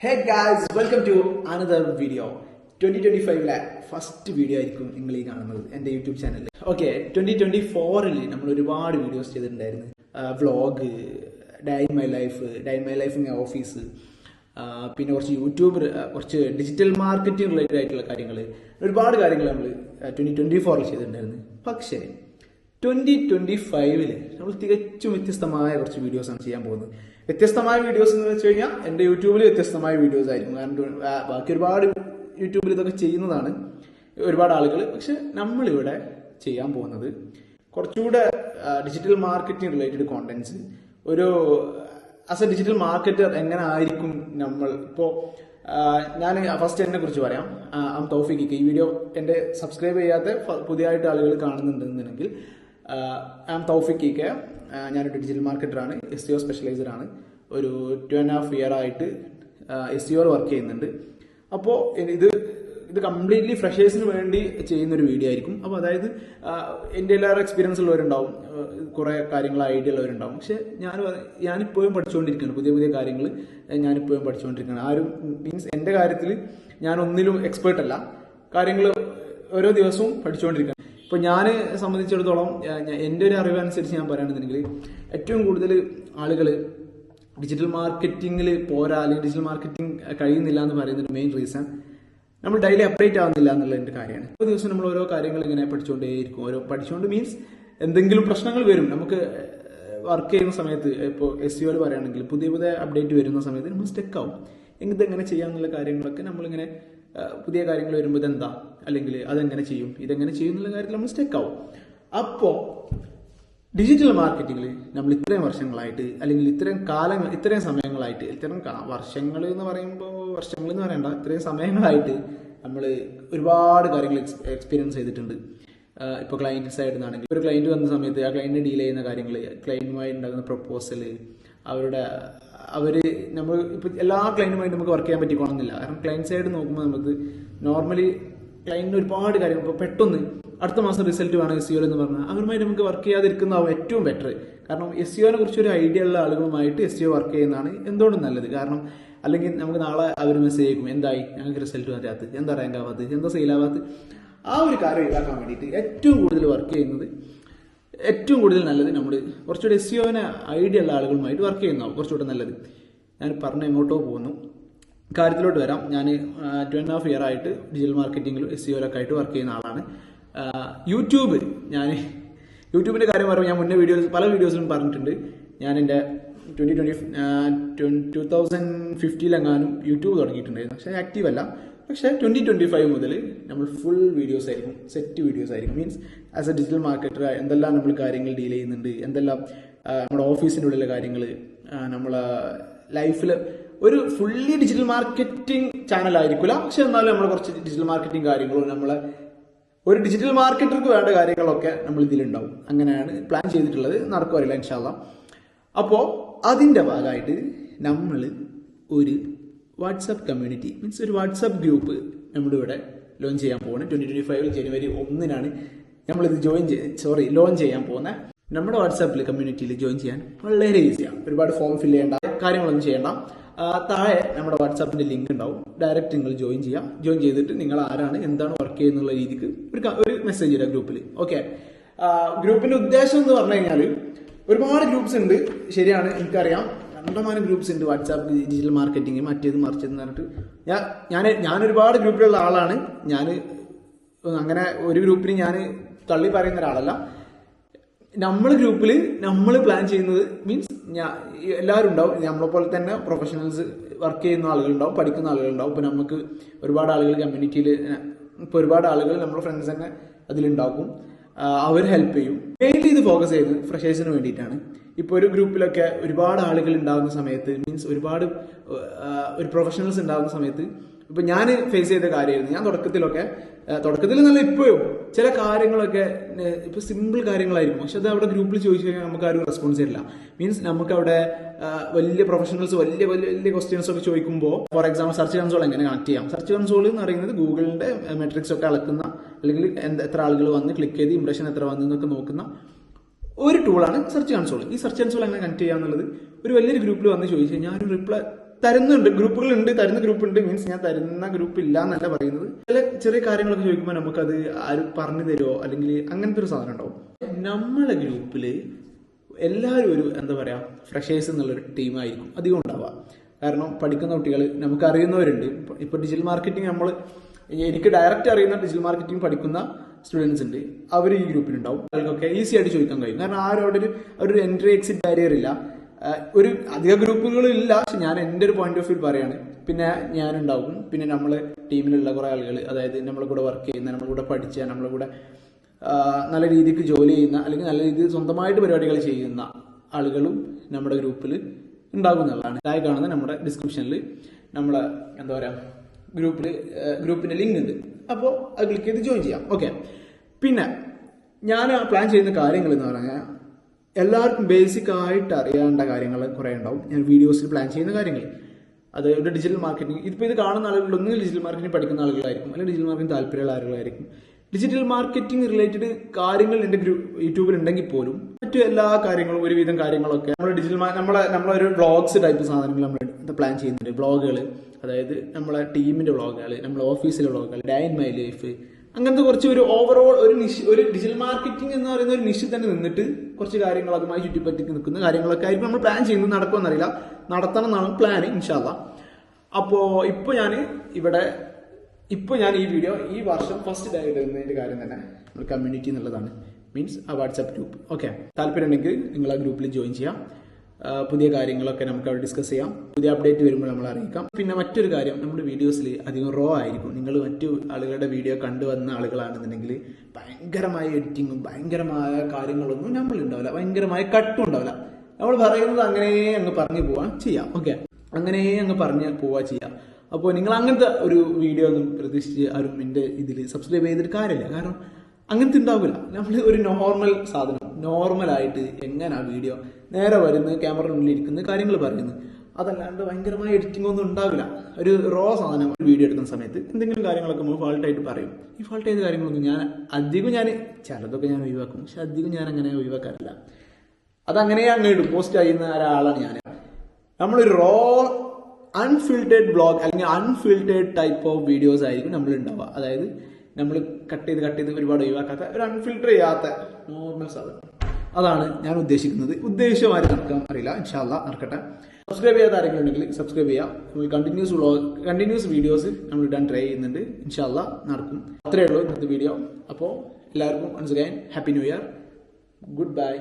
Hey guys, welcome to another video. 2025 first video ആയിരിക്കും നിങ്ങൾ ഈ കാണുന്നത് എൻ്റെ യൂട്യൂബ് ചാനലിൽ. ഓക്കെ, 2024 നമ്മൾ ഒരുപാട് വീഡിയോസ് ചെയ്തിട്ടുണ്ടായിരുന്നു. Vlog, day in my life in office, പിന്നെ കുറച്ച് യൂട്യൂബ്, കുറച്ച് ഡിജിറ്റൽ മാർക്കറ്റിംഗ് റിലേറ്റഡ് ആയിട്ടുള്ള കാര്യങ്ങൾ, ഒരുപാട് കാര്യങ്ങൾ നമ്മൾ 2024 ചെയ്തിട്ടുണ്ടായിരുന്നു. പക്ഷേ 2025 നമ്മൾ തികച്ചും വ്യത്യസ്തമായ കുറച്ച് വീഡിയോസാണ് ചെയ്യാൻ പോകുന്നത്. വ്യത്യസ്തമായ വീഡിയോസ് എന്ന് വെച്ച് കഴിഞ്ഞാൽ എൻ്റെ യൂട്യൂബിൽ വ്യത്യസ്തമായ വീഡിയോസ് ആയിരിക്കും. കാരണം ബാക്കി ഒരുപാട് യൂട്യൂബിൽ ഇതൊക്കെ ചെയ്യുന്നതാണ് ഒരുപാട് ആളുകൾ. പക്ഷെ നമ്മളിവിടെ ചെയ്യാൻ പോകുന്നത് കുറച്ചുകൂടെ ഡിജിറ്റൽ മാർക്കറ്റിംഗ് റിലേറ്റഡ് കോണ്ടന്റ്സ്. ഒരു ആസ് എ ഡിജിറ്റൽ മാർക്കറ്റർ എങ്ങനെ ആയിരിക്കും നമ്മൾ ഇപ്പോൾ. ഞാൻ ഫസ്റ്റ് എന്നെ കുറിച്ച് പറയാം. തൗഫീഖ്. ഈ വീഡിയോ എൻ്റെ സബ്സ്ക്രൈബ് ചെയ്യാത്ത പുതിയതായിട്ട് ആളുകൾ കാണുന്നുണ്ടെന്നുണ്ടെങ്കിൽ, തൗഫീഖ്. ഞാനൊരു ഡിജിറ്റൽ മാർക്കറ്ററാണ്, SEO സ്പെഷ്യലൈസറാണ്. ഒരു 2.5 year ആയിട്ട് SEO വർക്ക് ചെയ്യുന്നുണ്ട്. അപ്പോൾ ഇത് കംപ്ലീറ്റ്ലി ഫ്രഷേഴ്സിന് വേണ്ടി ചെയ്യുന്നൊരു വീഡിയോ ആയിരിക്കും. അപ്പോൾ അതായത് എൻ്റെ എല്ലാവരും എക്സ്പീരിയൻസ് ഉള്ളവരുണ്ടാവും, കുറേ കാര്യങ്ങൾ ഐഡിയ ഉള്ളവരുണ്ടാവും. പക്ഷെ ഞാനിപ്പോഴും പഠിച്ചുകൊണ്ടിരിക്കുകയാണ്, പുതിയ കാര്യങ്ങൾ ഞാനിപ്പോഴും പഠിച്ചുകൊണ്ടിരിക്കുകയാണ്. ആരും മീൻസ് എൻ്റെ കാര്യത്തിൽ ഞാൻ ഒന്നിലും എക്സ്പേർട്ട് അല്ല, കാര്യങ്ങൾ ഓരോ ദിവസവും പഠിച്ചുകൊണ്ടിരിക്കുകയാണ്. ഇപ്പോൾ ഞാൻ സംബന്ധിച്ചിടത്തോളം എൻ്റെ ഒരു അറിവനുസരിച്ച് ഞാൻ പറയുകയാണെന്നുണ്ടെങ്കിൽ, ഏറ്റവും കൂടുതൽ ആളുകൾ ഡിജിറ്റൽ മാർക്കറ്റിങ്ങിൽ പോരാ, അല്ലെങ്കിൽ ഡിജിറ്റൽ മാർക്കറ്റിംഗ് കഴിയുന്നില്ല എന്ന് പറയുന്നൊരു മെയിൻ റീസൺ നമ്മൾ ഡെയിലി അപ്ഡേറ്റ് ആവുന്നില്ല എന്നുള്ളതിൻ്റെ കാര്യമാണ്. ഒരു ദിവസം നമ്മൾ ഓരോ കാര്യങ്ങൾ ഇങ്ങനെ പഠിച്ചുകൊണ്ടേയിരിക്കും. പഠിച്ചുകൊണ്ട് മീൻസ് എന്തെങ്കിലും പ്രശ്നങ്ങൾ വരും നമുക്ക് വർക്ക് ചെയ്യുന്ന സമയത്ത്. ഇപ്പോൾ SEO പറയുകയാണെങ്കിൽ പുതിയ അപ്ഡേറ്റ് വരുന്ന സമയത്ത് നമ്മൾ സ്റ്റക്ക് ആവും. ഇതെങ്ങനെ ചെയ്യാമെന്നുള്ള കാര്യങ്ങളൊക്കെ നമ്മളിങ്ങനെ പുതിയ കാര്യങ്ങൾ വരുമ്പോൾ ഇതെന്താ, അല്ലെങ്കിൽ ഇതെങ്ങനെ ചെയ്യും എന്നുള്ള കാര്യത്തിൽ നമ്മൾ സ്റ്റക്ക് ആവും. അപ്പോൾ ഡിജിറ്റൽ മാർക്കറ്റിംഗിൽ നമ്മൾ ഇത്രയും വർഷങ്ങളായിട്ട്, അല്ലെങ്കിൽ ഇത്രയും സമയങ്ങളായിട്ട്, വർഷങ്ങൾ എന്ന് പറയണ്ട, ഇത്രയും സമയങ്ങളായിട്ട് നമ്മൾ ഒരുപാട് കാര്യങ്ങൾ എക്സ്പീരിയൻസ് ചെയ്തിട്ടുണ്ട്. ഇപ്പോൾ ക്ലയൻറ്റ് സൈഡിൽ നിന്നാണെങ്കിൽ ഒരു ക്ലയൻറ്റ് വന്ന സമയത്ത് ആ ക്ലയൻറ്റിനെ ഡീൽ ചെയ്യുന്ന കാര്യങ്ങൾ, ക്ലയൻറ്റുമായി ഉണ്ടാകുന്ന പ്രപ്പോസൽ, നമ്മൾ ഇപ്പോൾ എല്ലാ ക്ലയൻറ്റുമായിട്ട് നമുക്ക് വർക്ക് ചെയ്യാൻ പറ്റിക്കോണമെന്നില്ല. കാരണം ക്ലയൻറ്റ് സൈഡ് നോക്കുമ്പോൾ നമുക്ക് നോർമലി ക്ലയൻറ്റിന് ഒരുപാട് കാര്യങ്ങൾ, ഇപ്പോൾ പെട്ടെന്ന് അടുത്ത മാസം റിസൾട്ട് വേണം SEO എന്ന് പറഞ്ഞാൽ അവരുമായിട്ട് നമുക്ക് വർക്ക് ചെയ്യാതിരിക്കുന്നതാവും ഏറ്റവും ബെറ്റർ. കാരണം SEO കുറിച്ച് ഒരു ഐഡിയ ഉള്ള ആളുകളുമായിട്ട് SEO വർക്ക് ചെയ്യുന്നതാണ് എന്തുകൊണ്ടും നല്ലത്. കാരണം അല്ലെങ്കിൽ നമുക്ക് നാളെ അവർ മെസ്സേജ് അയക്കും, എന്തായി, ഞങ്ങൾക്ക് റിസൾട്ട് വരാത്ത, എന്താ റാങ്ക് ആവാത്തത്, എന്താ സെയിലാവാത്തത്, ആ ഒരു കാര്യം ഒഴിവാക്കാൻ വേണ്ടിയിട്ട് ഏറ്റവും കൂടുതൽ വർക്ക് ചെയ്യുന്നത്, ഏറ്റവും കൂടുതൽ നല്ലത് നമ്മൾ കുറച്ചുകൂടി SEO ഐഡിയ ഉള്ള ആളുകളുമായിട്ട് വർക്ക് ചെയ്യുന്നതാവും കുറച്ചുകൂടെ നല്ലത്. ഞാൻ പറഞ്ഞ എങ്ങോട്ടോ പോകുന്നു, കാര്യത്തിലോട്ട് വരാം. ഞാൻ 2.5 year ആയിട്ട് ഡിജിറ്റൽ മാർക്കറ്റിംഗിലും SEO ആയിട്ട് വർക്ക് ചെയ്യുന്ന ആളാണ്. യൂട്യൂബിന്റെ കാര്യം പറയുമ്പോൾ ഞാൻ മുന്നേ പല വീഡിയോസിലും പറഞ്ഞിട്ടുണ്ട്. ഞാൻ എൻ്റെ 2015 യൂട്യൂബ് തുടങ്ങിയിട്ടുണ്ടായിരുന്നു. പക്ഷേ ആക്റ്റീവ് അല്ല. പക്ഷേ 2025 മുതൽ നമ്മൾ ഫുൾ വീഡിയോസ് ആയിരിക്കും, സെറ്റ് വീഡിയോസ് ആയിരിക്കും. Means as A digital marketer എന്തെല്ലാം നമ്മൾ കാര്യങ്ങൾ ഡീൽ ചെയ്യുന്നുണ്ട്, എന്തെല്ലാം നമ്മുടെ ഓഫീസിൻ്റെ ഉള്ളിലെ കാര്യങ്ങൾ, നമ്മളെ ലൈഫിൽ ഒരു ഫുള്ളി ഡിജിറ്റൽ മാർക്കറ്റിംഗ് ചാനൽ ആയിരിക്കില്ല. പക്ഷെ എന്നാലും നമ്മൾ കുറച്ച് ഡിജിറ്റൽ മാർക്കറ്റിംഗ് കാര്യങ്ങളും നമ്മളെ ഒരു ഡിജിറ്റൽ മാർക്കറ്റർക്ക് വേണ്ട കാര്യങ്ങളൊക്കെ നമ്മൾ ഇതിലുണ്ടാവും. അങ്ങനെയാണ് പ്ലാൻ ചെയ്തിട്ടുള്ളത്. നടക്കുമറിയില്ല ഇൻഷാ അല്ലാഹ്. അപ്പോൾ അതിൻ്റെ ഭാഗമായിട്ട് നമ്മൾ ഒരു വാട്സാപ്പ് കമ്മ്യൂണിറ്റി, മീൻസ് ഒരു വാട്സാപ്പ് ഗ്രൂപ്പ് നമ്മളിവിടെ ലോഞ്ച് ചെയ്യാൻ പോകുന്നത്. 2025 January 1 നമ്മളിത് ലോഞ്ച് ചെയ്യാൻ പോകുന്നത്. നമ്മുടെ വാട്സാപ്പിൽ കമ്മ്യൂണിറ്റിയിൽ ജോയിൻ ചെയ്യാൻ വളരെ ഈസിയാണ്. ഒരുപാട് ഫോം ഫില്ല് ചെയ്യേണ്ട, കാര്യങ്ങളൊന്നും ചെയ്യേണ്ട. താഴെ നമ്മുടെ വാട്സാപ്പിന്റെ ലിങ്ക് ഉണ്ടാവും. ഡയറക്റ്റ് നിങ്ങൾ ജോയിൻ ചെയ്യാം. ജോയിൻ ചെയ്തിട്ട് നിങ്ങൾ ആരാണ്, എന്താണ് വർക്ക് ചെയ്യുന്നുള്ള രീതിക്ക് ഒരു മെസ്സേജ് ഇടാം ഗ്രൂപ്പിൽ. ഓക്കെ, ഗ്രൂപ്പിന്റെ ഉദ്ദേശം എന്ന് പറഞ്ഞു കഴിഞ്ഞാൽ ഒരുപാട് ഗ്രൂപ്പ്സ് ഉണ്ട്, ശരിയാണ്, എനിക്കറിയാം. 200 ഗ്രൂപ്പ്സ് ഉണ്ട് വാട്സാപ്പ് ഡിജിറ്റൽ മാർക്കറ്റിംഗ്, മറ്റേത് മറിച്ചതെന്ന് പറഞ്ഞിട്ട്. ഞാൻ ഒരുപാട് ഗ്രൂപ്പിലുള്ള ആളാണ്. ഞാൻ അങ്ങനെ ഒരു ഗ്രൂപ്പിന് ഞാൻ തള്ളി പറയുന്ന ഒരാളല്ല. നമ്മൾ ഗ്രൂപ്പിൽ നമ്മൾ പ്ലാൻ ചെയ്യുന്നത് മീൻസ് എല്ലാവരും ഉണ്ടാവും. നമ്മളെപ്പോലെ തന്നെ പ്രൊഫഷണൽസ് വർക്ക് ചെയ്യുന്ന ആളുകളുണ്ടാവും, പഠിക്കുന്ന ആളുകളുണ്ടാവും. ഇപ്പോൾ നമുക്ക് ഒരുപാട് ആളുകൾ കമ്മ്യൂണിറ്റിയിൽ, ഇപ്പോൾ ഒരുപാട് ആളുകൾ നമ്മുടെ ഫ്രണ്ട്സ് തന്നെ അതിലുണ്ടാക്കും. അവർ ഹെൽപ്പ് ചെയ്യും. മെയിൻലി ഇത് ഫോക്കസ് ചെയ്യുന്നത് ഫ്രഷേഴ്സിന് വേണ്ടിയിട്ടാണ്. ഇപ്പോൾ ഒരു ഗ്രൂപ്പിലൊക്കെ ഒരുപാട് ആളുകൾ ഉണ്ടാകുന്ന സമയത്ത്, മീൻസ് ഒരുപാട് ഒരു പ്രൊഫഷണൽസ് ഉണ്ടാകുന്ന സമയത്ത്, ഇപ്പൊ ഞാൻ ഫേസ് ചെയ്ത കാര്യമായിരുന്നു. ഞാൻ തുടക്കത്തിൽ നല്ല ഇപ്പോഴും ചില കാര്യങ്ങളൊക്കെ ഇപ്പൊ സിമ്പിൾ കാര്യങ്ങളായിരിക്കും. പക്ഷെ അത് അവിടെ ഗ്രൂപ്പിൽ ചോദിച്ചു കഴിഞ്ഞാൽ നമുക്ക് ആരും റെസ്പോൺസ് തരില്ല. മീൻസ് നമുക്ക് അവിടെ വലിയ പ്രൊഫഷണൽസ് വലിയ ക്വസ്റ്റ്യൻസ് ഒക്കെ ചോദിക്കുമ്പോൾ, ഫോർ എക്സാമ്പിൾ സെർച്ച് കൺസോൾ എങ്ങനെ കണക്ട് ചെയ്യാം. സെർച്ച് കൺസോൾ എന്ന് പറയുന്നത് ഗൂഗിളിന്റെ മെട്രിക്സ് ഒക്കെ അളക്കുന്ന, അല്ലെങ്കിൽ എത്ര ആളുകൾ വന്ന് ക്ലിക്ക് ചെയ്ത് ഇംപ്രഷൻ എത്ര വന്നു എന്നൊക്കെ നോക്കുന്ന ഒരു ടൂളാണ് സെർച്ച് കൺസോൾ. ഈ സെർച്ച് കൺസോൾ എങ്ങനെ കണക്ട് ചെയ്യാന്നുള്ളത് ഒരു വലിയൊരു ഗ്രൂപ്പിൽ വന്ന് ചോദിച്ചു കഴിഞ്ഞാൽ ഒരു റിപ്ലൈ തരുന്നുണ്ട്, ഗ്രൂപ്പുകളുണ്ട്, തരുന്ന ഗ്രൂപ്പ് ഉണ്ട്. മീൻസ് ഞാൻ തരുന്ന ഗ്രൂപ്പ് ഇല്ല എന്നല്ല പറയുന്നത്. ചില ചെറിയ കാര്യങ്ങളൊക്കെ ചോദിക്കുമ്പോൾ നമുക്കത് ആരും പറഞ്ഞു തരുമോ അല്ലെങ്കിൽ അങ്ങനത്തെ ഒരു സാധനം ഉണ്ടാവും. നമ്മളെ ഗ്രൂപ്പില് എല്ലാവരും ഒരു എന്താ പറയുക ഫ്രഷേഴ്സ് എന്നുള്ളൊരു ടീമായിരിക്കും അധികം ഉണ്ടാവുക. കാരണം പഠിക്കുന്ന കുട്ടികൾ നമുക്ക് അറിയുന്നവരുണ്ട്. ഇപ്പോൾ ഡിജിറ്റൽ മാർക്കറ്റിംഗ് എനിക്ക് ഡയറക്റ്റ് അറിയുന്ന ഡിജിറ്റൽ മാർക്കറ്റിംഗ് പഠിക്കുന്ന സ്റ്റുഡൻസ് ഉണ്ട്. അവർ ഈ ഗ്രൂപ്പിലുണ്ടാവും. അവർക്കൊക്കെ ഈസി ആയിട്ട് ചോദിക്കാൻ കഴിയും. കാരണം ആരും അവിടെ ഒരു എൻട്രി എക്സിറ്റ് ബാരിയർ ഇല്ല. ഒരു അധിക ഗ്രൂപ്പുകളില്ല. പക്ഷെ ഞാൻ എൻ്റെ ഒരു പോയിന്റ് ഓഫ് വ്യൂ പറയാണ്. പിന്നെ ഞാനുണ്ടാവും, പിന്നെ നമ്മളെ ടീമിലുള്ള കുറേ ആളുകൾ, അതായത് നമ്മളെ കൂടെ വർക്ക് ചെയ്യുന്ന, നമ്മളെ കൂടെ പഠിച്ച, നമ്മളെ കൂടെ നല്ല രീതിക്ക് ജോലി ചെയ്യുന്ന അല്ലെങ്കിൽ നല്ല രീതിയിൽ സ്വന്തമായിട്ട് പരിപാടികൾ ചെയ്യുന്ന ആളുകളും നമ്മുടെ ഗ്രൂപ്പിൽ ഉണ്ടാകും എന്നുള്ളതാണ്. താഴെ കാണുന്ന നമ്മുടെ ഡിസ്ക്രിപ്ഷനിൽ നമ്മളെ എന്താ പറയുക ഗ്രൂപ്പിന്റെ ലിങ്ക് ഉണ്ട്. അപ്പോൾ അത് ക്ലിക്ക് ചെയ്ത് ജോയിൻ ചെയ്യാം. ഓക്കെ. പിന്നെ ഞാൻ പ്ലാൻ ചെയ്യുന്ന കാര്യങ്ങൾ എന്ന് പറഞ്ഞാൽ എല്ലാവർക്കും ബേസിക് ആയിട്ട് അറിയേണ്ട കാര്യങ്ങൾ കുറേ ഉണ്ടാവും. ഞാൻ വീഡിയോസിൽ പ്ലാൻ ചെയ്യുന്ന കാര്യങ്ങൾ, അതായത് ഡിജിറ്റൽ മാർക്കറ്റിംഗ്. ഇപ്പോൾ ഇത് കാണുന്ന ആളുകളൊന്നും ഡിജിറ്റൽ മാർക്കറ്റിംഗ് പഠിക്കുന്ന ആളുകളായിരിക്കും, അല്ലെങ്കിൽ ഡിജിറ്റൽ മാർക്കറ്റിംഗ് താല്പര്യമുള്ള ആളുകളായിരിക്കും. ഡിജിറ്റൽ മാർക്കറ്റിംഗ് റിലേറ്റഡ് കാര്യങ്ങൾ എൻ്റെ യൂട്യൂബിൽ ഉണ്ടെങ്കിൽ പോലും മറ്റു എല്ലാ കാര്യങ്ങളും ഒരുവിധം കാര്യങ്ങളൊക്കെ നമ്മൾ ഡിജിറ്റൽ നമ്മളൊരു വ്ളോഗ്സ് ടൈപ്പ് സാധനങ്ങൾ നമ്മൾ പ്ലാൻ ചെയ്യുന്നുണ്ട്. വ്ളോഗുകൾ, അതായത് നമ്മളെ ടീമിന്റെ വ്ളോഗുകൾ, നമ്മളെ ഓഫീസിലെ വ്ളോഗുകൾ, ഡേ ഇൻ മൈ ലൈഫ്, അങ്ങനത്തെ കുറച്ച് ഒരു ഓവറോൾ ഒരു ഡിജിറ്റൽ മാർക്കറ്റിംഗ് എന്ന് പറയുന്ന ഒരു നിഷിൽ തന്നെ നിന്നിട്ട് കുറച്ച് കാര്യങ്ങൾ അതുമായി ചുറ്റിപ്പറ്റി നിൽക്കുന്ന കാര്യങ്ങളൊക്കെ ആയിരിക്കും നമ്മൾ പ്ലാൻ ചെയ്യുന്നത്. നടക്കുമെന്നറിയില്ല, നടത്തണം എന്നാണ് പ്ലാൻ ഇൻഷാ അല്ലാ. അപ്പോൾ ഇപ്പോൾ ഞാൻ ഈ വീഡിയോ ഈ വർഷം ഫസ്റ്റ് ഡേ ഇടുന്നതിന്റെ കാര്യം തന്നെ നമ്മൾ കമ്മ്യൂണിറ്റി എന്നുള്ളതാണ്. മീൻസ് ആ വാട്സാപ്പ് ഗ്രൂപ്പ്. ഓക്കെ, താല്പര്യം ഉണ്ടെങ്കിൽ നിങ്ങൾ ആ ഗ്രൂപ്പിൽ ജോയിൻ ചെയ്യാം. പുതിയ കാര്യങ്ങളൊക്കെ നമുക്ക് അവിടെ ഡിസ്കസ് ചെയ്യാം. പുതിയ അപ്ഡേറ്റ് വരുമ്പോൾ നമ്മൾ അറിയിക്കാം. പിന്നെ മറ്റൊരു കാര്യം, നമ്മുടെ വീഡിയോസിൽ അധികം റോ ആയിരിക്കും. നിങ്ങൾ മറ്റു ആളുകളുടെ വീഡിയോ കണ്ടുവന്ന ആളുകളാണെന്നുണ്ടെങ്കിൽ ഭയങ്കരമായ എഡിറ്റിങ്ങും ഭയങ്കരമായ കാര്യങ്ങളൊന്നും നമ്മളുണ്ടാവില്ല, ഭയങ്കരമായ കട്ടും ഉണ്ടാവില്ല. നമ്മൾ പറയുന്നത് അങ്ങനെ അങ്ങ് പറഞ്ഞു പോവാൻ ചെയ്യാം. ഓക്കെ, അങ്ങനെ അങ്ങ് പറഞ്ഞ് പോവാ ചെയ്യാം. അപ്പോൾ നിങ്ങൾ അങ്ങനത്തെ ഒരു വീഡിയോ ഒന്നും പ്രതീക്ഷിച്ച് ആരും എൻ്റെ ഇതിൽ സബ്സ്ക്രൈബ് ചെയ്തിട്ട് കാര്യമില്ല. കാരണം അങ്ങനത്തെ ഉണ്ടാവില്ല. നമ്മൾ ഒരു നോർമൽ സാധനം, നോർമലായിട്ട് എങ്ങനെ ആ വീഡിയോ നേരെ വരുന്നത്, ക്യാമറ മുന്നിൽ ഇരിക്കുന്ന കാര്യങ്ങൾ പറയുന്നത്, അതല്ലാണ്ട് ഭയങ്കരമായ എഡിറ്റിംഗ് ഒന്നും ഉണ്ടാവില്ല. ഒരു റോ സാധനം വീഡിയോ എടുക്കുന്ന സമയത്ത് എന്തെങ്കിലും കാര്യങ്ങളൊക്കെ നമ്മൾ ഫാൾട്ടായിട്ട് പറയും. ഈ ഫാൾട്ട് ചെയ്ത കാര്യങ്ങളൊന്നും ചിലതൊക്കെ ഞാൻ ഒഴിവാക്കും, പക്ഷെ അധികം ഞാൻ അങ്ങനെ ഒഴിവാക്കാറില്ല. അതങ്ങനെ അങ്ങ് ഇടും, പോസ്റ്റ് ചെയ്യുന്ന ഒരാളാണ് ഞാൻ. നമ്മളൊരു റോ അൺഫിൽറ്റേഡ് വ്ളോഗ് അല്ലെങ്കിൽ അൺഫിൽറ്റേഡ് ടൈപ്പ് ഓഫ് വീഡിയോസ് ആയിരിക്കും നമ്മൾ ഉണ്ടാവുക. അതായത് നമ്മൾ കട്ട് ചെയ്ത് ഒരുപാട് ഒഴിവാക്കാത്ത ഒരു അൺഫിൽറ്റർ ചെയ്യാത്ത നോർമൽ സാധനം. അതാണ് ഞാൻ ഉദ്ദേശിക്കുന്നത്. ഉദ്ദേശമാര് നടക്കാൻ അറിയില്ല, ഇൻഷാ അല്ലാ നടക്കട്ടെ. സബ്സ്ക്രൈബ് ചെയ്യാത്ത ആരെങ്കിലും ഉണ്ടെങ്കിൽ സബ്സ്ക്രൈബ് ചെയ്യാം. കണ്ടിന്യൂസ് വീഡിയോസ് നമ്മൾ ഇടാൻ ട്രൈ ചെയ്യുന്നുണ്ട്. ഇൻഷാ അല്ലാ നടക്കും. അത്രയേ ഉള്ളൂ ഇന്നത്തെ വീഡിയോ. അപ്പോൾ എല്ലാവർക്കും once again happy new year. Good by.